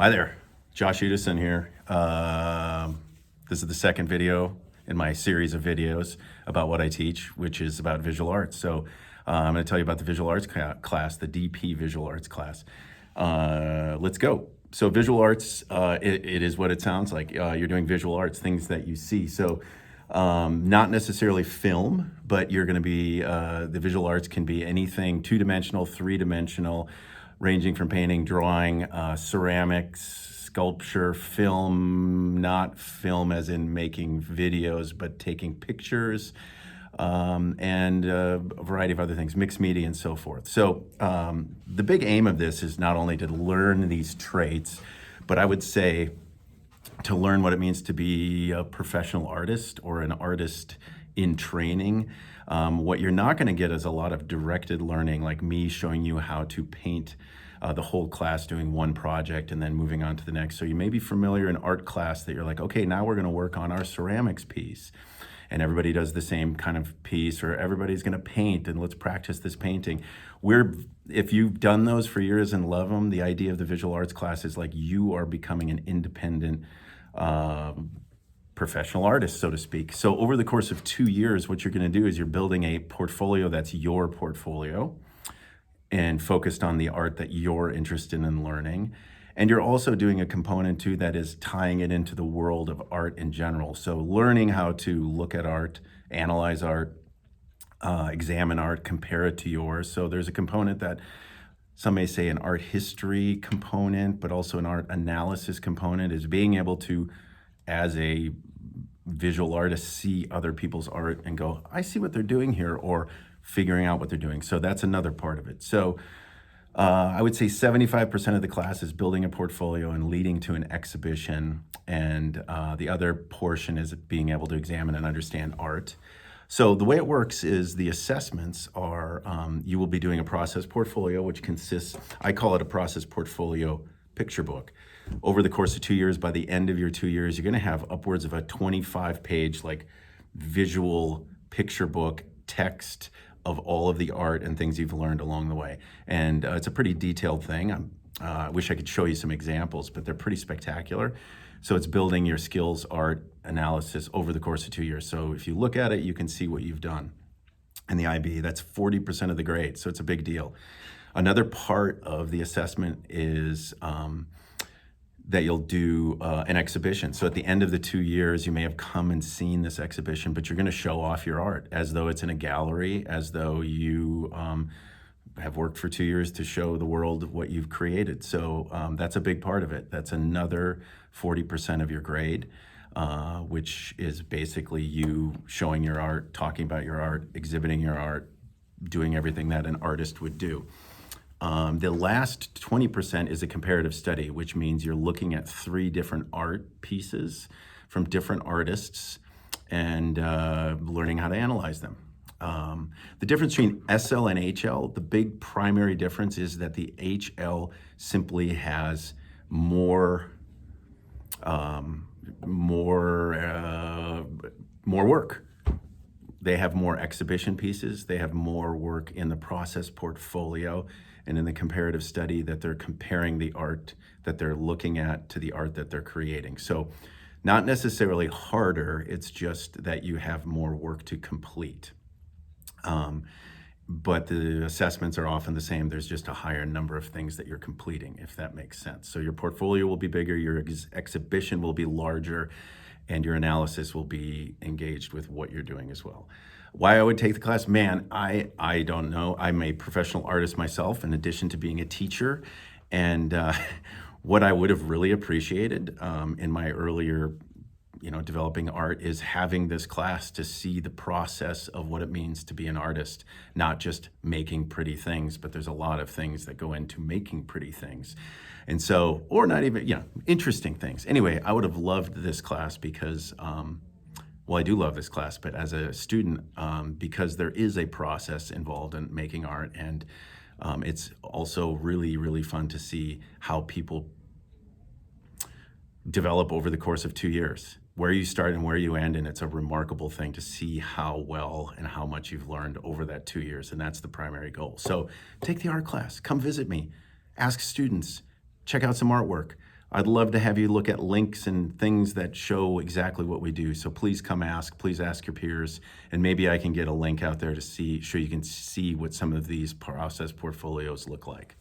Hi there, Josh Udesen here. This is the second video in my series of videos about what I teach, which is about visual arts. So I'm going to tell you about the visual arts class, the DP visual arts class. Let's go. So visual arts, it is what it sounds like. You're doing visual arts, things that you see. So not necessarily film, but you're going to be, the visual arts can be anything two-dimensional, three-dimensional, ranging from painting, drawing, ceramics, sculpture, film, not film as in making videos, but taking pictures, and a variety of other things, mixed media and so forth. So the big aim of this is not only to learn these traits, but I would say to learn what it means to be a professional artist or an artist in training. What you're not going to get is a lot of directed learning, like me showing you how to paint the whole class doing one project and then moving on to the next. So you may be familiar in art class that you're like, okay, now we're going to work on our ceramics piece. And everybody does the same kind of piece, or everybody's going to paint and let's practice this painting. If you've done those for years and love them, the idea of the visual arts class is like you are becoming an independent professional artist, so to speak. So over the course of 2 years, what you're going to do is you're building a portfolio that's your portfolio and focused on the art that you're interested in learning. And you're also doing a component too that is tying it into the world of art in general. So learning how to look at art, analyze art, examine art, compare it to yours. So there's a component that some may say an art history component, but also an art analysis component, is being able to, as a visual artist, see other people's art and go, I see what they're doing here, or figuring out what they're doing. So that's another part of it. So I would say 75% of the class is building a portfolio and leading to an exhibition. And the other portion is being able to examine and understand art. So the way it works is the assessments are, you will be doing a process portfolio, which consists, I call it a process portfolio picture book. Over the course of 2 years, by the end of your 2 years, you're going to have upwards of a 25-page like visual picture book text of all of the art and things you've learned along the way. And it's a pretty detailed thing. I wish I could show you some examples, but they're pretty spectacular. So it's building your skills, art, analysis over the course of 2 years. So if you look at it, you can see what you've done. And the IB, that's 40% of the grade, so it's a big deal. Another part of the assessment is that you'll do an exhibition. So at the end of the 2 years, you may have come and seen this exhibition, but you're going to show off your art as though it's in a gallery, as though you have worked for 2 years to show the world what you've created. So that's a big part of it. That's another 40% of your grade, which is basically you showing your art, talking about your art, exhibiting your art, doing everything that an artist would do. The last 20% is a comparative study, which means you're looking at 3 different art pieces from different artists and learning how to analyze them. The difference between SL and HL, the big primary difference is that the HL simply has more work. They have more exhibition pieces. They have more work in the process portfolio and in the comparative study that they're comparing the art that they're looking at to the art that they're creating. So not necessarily harder, it's just that you have more work to complete. But the assessments are often the same. There's just a higher number of things that you're completing, if that makes sense. So your portfolio will be bigger, your exhibition will be larger, and your analysis will be engaged with what you're doing as well. Why I would take the class? Man, I don't know. I'm a professional artist myself, in addition to being a teacher. And what I would have really appreciated in my earlier, developing art is having this class to see the process of what it means to be an artist, not just making pretty things, but there's a lot of things that go into making pretty things. And so, or not even, interesting things. Anyway, I would have loved this class because, well, I do love this class, but as a student, because there is a process involved in making art, and it's also really, really fun to see how people develop over the course of 2 years. Where you start and where you end, and it's a remarkable thing to see how well and how much you've learned over that 2 years, and that's the primary goal. So take the art class, come visit me, ask students, check out some artwork. I'd love to have you look at links and things that show exactly what we do. So please come ask, please ask your peers, and maybe I can get a link out there to show you can see what some of these process portfolios look like.